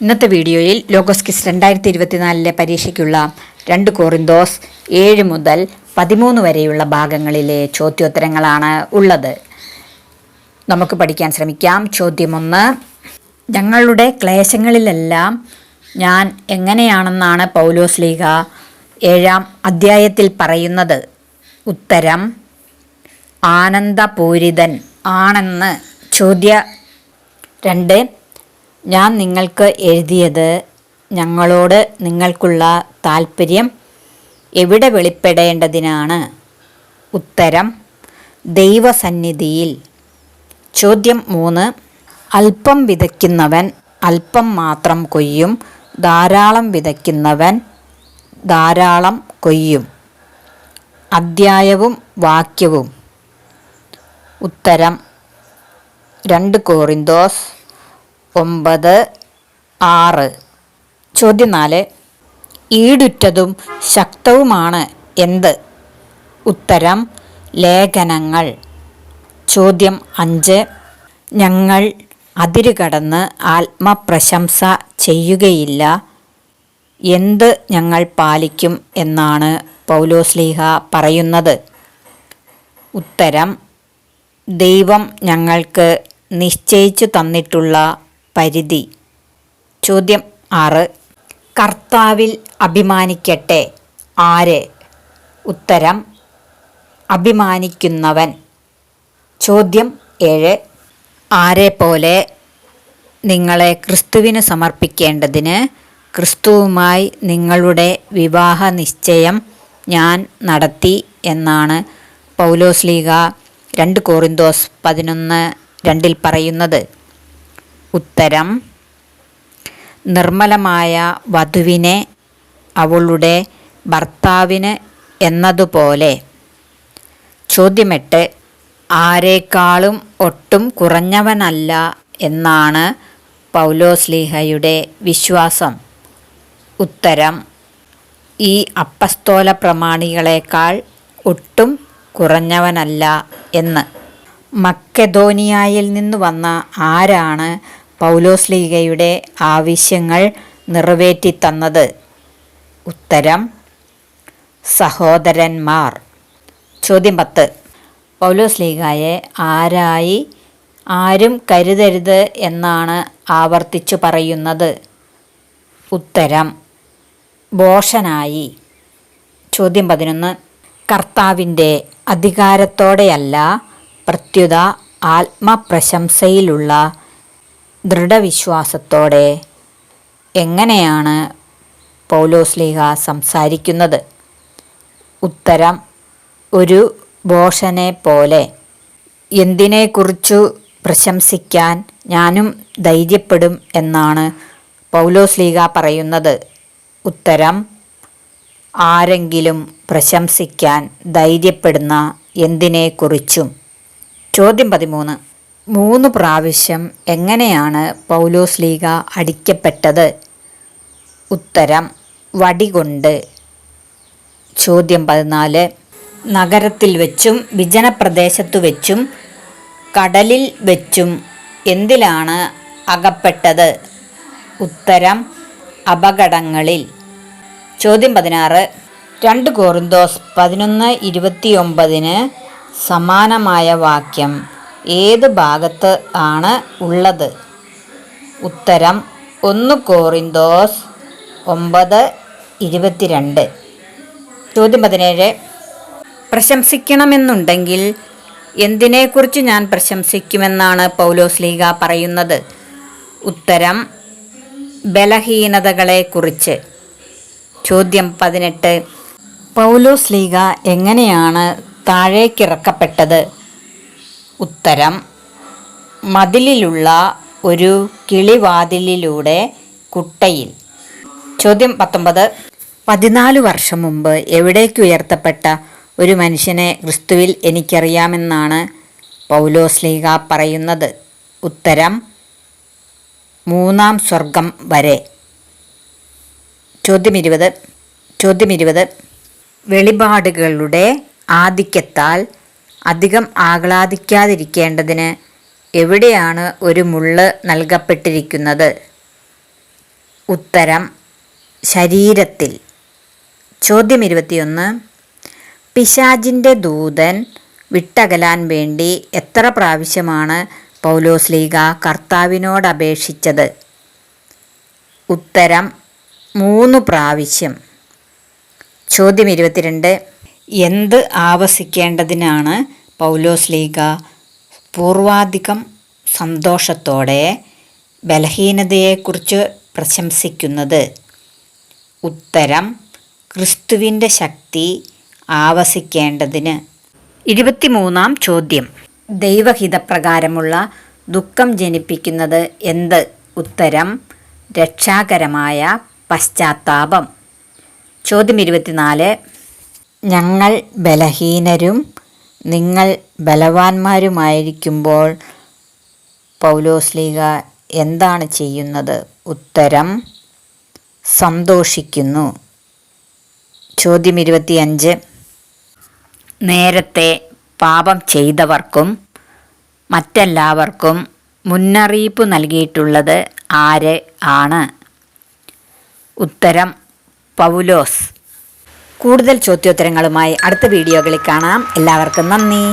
ഇന്നത്തെ വീഡിയോയിൽ logos quiz 2024 പരീക്ഷയ്ക്കുള്ള 2 കൊറിന്തോസ് 7 മുതൽ 13 വരെയുള്ള ഭാഗങ്ങളിലെ ചോദ്യോത്തരങ്ങളാണ് ഉള്ളത്. നമുക്ക് പഠിക്കാൻ ശ്രമിക്കാം. ചോദ്യം 1. ഞങ്ങളുടെ ക്ലേശങ്ങളിലെല്ലാം ഞാൻ എങ്ങനെയാണെന്നാണ് പൗലോസ്ലീഹ 7-ാം അധ്യായത്തിൽ പറയുന്നത്? ഉത്തരം: ആനന്ദപൂരിതൻ ആണെന്ന്. ചോദ്യം 2. ഞാൻ നിങ്ങൾക്ക് എഴുതിയത് ഞങ്ങളോട് നിങ്ങൾക്കുള്ള താൽപ്പര്യം എവിടെ വെളിപ്പെടേണ്ടതിനാണ്? ഉത്തരം: ദൈവസന്നിധിയിൽ. ചോദ്യം 3. അല്പം വിതയ്ക്കുന്നവൻ അല്പം മാത്രം കൊയ്യും, ധാരാളം വിതയ്ക്കുന്നവൻ ധാരാളം കൊയ്യും. അധ്യായവും വാക്യവും. ഉത്തരം: 2 കൊറിന്തോസ് 9:6. ചോദ്യം 4. ഈടുറ്റതും ശക്തവുമാണ് എന്ത്? ഉത്തരം: ലേഖനങ്ങൾ. ചോദ്യം 5. ഞങ്ങൾ അതിരുകടന്ന് ആത്മപ്രശംസ ചെയ്യുകയില്ല. എന്ത് ഞങ്ങൾ പാലിക്കും എന്നാണ് പൗലോസ്ലീഹ പറയുന്നത്? ഉത്തരം: ദൈവം ഞങ്ങൾക്ക് നിശ്ചയിച്ചു തന്നിട്ടുള്ള പരിധി. ചോദ്യം 6. കർത്താവിൽ അഭിമാനിക്കട്ടെ ആര്? ഉത്തരം: അഭിമാനിക്കുന്നവൻ. ചോദ്യം 7. ആരെപ്പോലെ നിങ്ങളെ ക്രിസ്തുവിന് സമർപ്പിക്കേണ്ടതിന് ക്രിസ്തുവുമായി നിങ്ങളുടെ വിവാഹ നിശ്ചയം ഞാൻ നടത്തി എന്നാണ് പൗലോസ്ലീഹ 2 കൊറിന്തോസ് 11:2 പറയുന്നത്? ഉത്തരം: നിർമ്മലമായ വധുവിനെ അവളുടെ ഭർത്താവിന് എന്നതുപോലെ. ചോദ്യം 8. ആരെക്കാളും ഒട്ടും കുറഞ്ഞവനല്ല എന്നാണ് പൗലോസ്ലീഹയുടെ വിശ്വാസം? ഉത്തരം: ഈ അപ്പസ്തോല പ്രമാണികളെക്കാൾ ഒട്ടും കുറഞ്ഞവനല്ല എന്ന്. മക്കെദോനിയായിൽ നിന്ന് വന്ന ആരാണ് പൗലോസ്ലീഹയുടെ ആവശ്യങ്ങൾ നിറവേറ്റിത്തന്നത്? ഉത്തരം: സഹോദരന്മാർ. ചോദ്യം 10. പൗലോസ്ലീഹയെ ആരായി ആരും കരുതരുത് എന്നാണ് ആവർത്തിച്ചു പറയുന്നത്? ഉത്തരം: ഭോഷനായി. ചോദ്യം 11. കർത്താവിൻ്റെ അധികാരത്തോടെയല്ല, പ്രത്യുത ആത്മപ്രശംസയിലുള്ള ദൃഢവിശ്വാസത്തോടെ എങ്ങനെയാണ് പൗലോസ്ലീഹ സംസാരിക്കുന്നത്? ഉത്തരം: ഒരു ഭോഷനെ പോലെ. എന്തിനെക്കുറിച്ചു പ്രശംസിക്കാൻ ഞാനും ധൈര്യപ്പെടും എന്നാണ് പൗലോസ്ലീഹ പറയുന്നത്? ഉത്തരം: ആരെങ്കിലും പ്രശംസിക്കാൻ ധൈര്യപ്പെടുന്ന എന്തിനെക്കുറിച്ചും. ചോദ്യം 13. 3 പ്രാവശ്യം എങ്ങനെയാണ് പൗലോസ്ലീഹ അടിക്കപ്പെട്ടത്? ഉത്തരം: വടികൊണ്ട്. ചോദ്യം 14. നഗരത്തിൽ വെച്ചും വിജനപ്രദേശത്തു വെച്ചും കടലിൽ വെച്ചും എന്തിലാണ് അകപ്പെട്ടത്? ഉത്തരം: അപകടങ്ങളിൽ. ചോദ്യം 16. 2 കൊറിന്തോസ് 11:29 സമാനമായ വാക്യം ഏത് ഭാഗത്ത് ആണ് ഉള്ളത്? ഉത്തരം: 1 കൊറിന്തോസ് 9:22. ചോദ്യം 17. പ്രശംസിക്കണമെന്നുണ്ടെങ്കിൽ എന്തിനെക്കുറിച്ച് ഞാൻ പ്രശംസിക്കുമെന്നാണ് പൗലോസ്ലീഹ പറയുന്നത്? ഉത്തരം: ബലഹീനതകളെക്കുറിച്ച്. ചോദ്യം 18. പൗലോസ്ലീഹ എങ്ങനെയാണ് താഴേക്കിറക്കപ്പെട്ടത്? ഉത്തരം: മതിലിലുള്ള ഒരു കിളിവാതിലിലൂടെ കുട്ടയിൽ. ചോദ്യം 19. 14 വർഷം മുമ്പ് എവിടേക്ക് ഉയർത്തപ്പെട്ട ഒരു മനുഷ്യനെ ക്രിസ്തുവിൽ എനിക്കറിയാമെന്നാണ് പൗലോസ്ലീഹ പറയുന്നത്? ഉത്തരം: 3-ാം സ്വർഗം വരെ. ചോദ്യം 20. വെളിപാടുകളുടെ ആധിക്യത്താൽ അധികം ആഹ്ലാദിക്കാതിരിക്കേണ്ടതിന് എവിടെയാണ് ഒരു മുള്ള് നൽകപ്പെട്ടിരിക്കുന്നത്? ഉത്തരം ശരീരത്തിൽ. ചോദ്യം 21. പിശാചിൻ്റെ ദൂതൻ വിട്ടകലാൻ വേണ്ടി എത്ര പ്രാവശ്യമാണ് പൗലോസ്ലീഹ കർത്താവിനോട് അപേക്ഷിച്ചത്? ഉത്തരം 3 പ്രാവശ്യം. ചോദ്യം 22. എന്ത് ആവസിക്കേണ്ടതിനാണ് പൗലോസ്ലീഹ പൂർവാധികം സന്തോഷത്തോടെ ബലഹീനതയെക്കുറിച്ച് പ്രശംസിക്കുന്നത്? ഉത്തരം ക്രിസ്തുവിൻ്റെ ശക്തി ആവസിക്കേണ്ടതിന്. 23-ാം ചോദ്യം. ദൈവഹിതപ്രകാരമുള്ള ദുഃഖം ജനിപ്പിക്കുന്നത് എന്ത്? ഉത്തരം രക്ഷാകരമായ പശ്ചാത്താപം. ചോദ്യം 24. ഞങ്ങൾ ബലഹീനരും നിങ്ങൾ ബലവാന്മാരുമായിരിക്കുമ്പോൾ പൗലോസ്ലീഹ എന്താണ് ചെയ്യുന്നത്? ഉത്തരം സന്തോഷിക്കുന്നു. ചോദ്യം 25. നേരത്തെ പാപം ചെയ്തവർക്കും മറ്റെല്ലാവർക്കും മുന്നറിയിപ്പ് നൽകിയിട്ടുള്ളത് ആര് ആണ്? ഉത്തരം പൗലോസ്. കൂടുതൽ ചോദ്യോത്തരങ്ങളുമായി അടുത്ത വീഡിയോകളിൽ കാണാം. എല്ലാവർക്കും നന്ദി.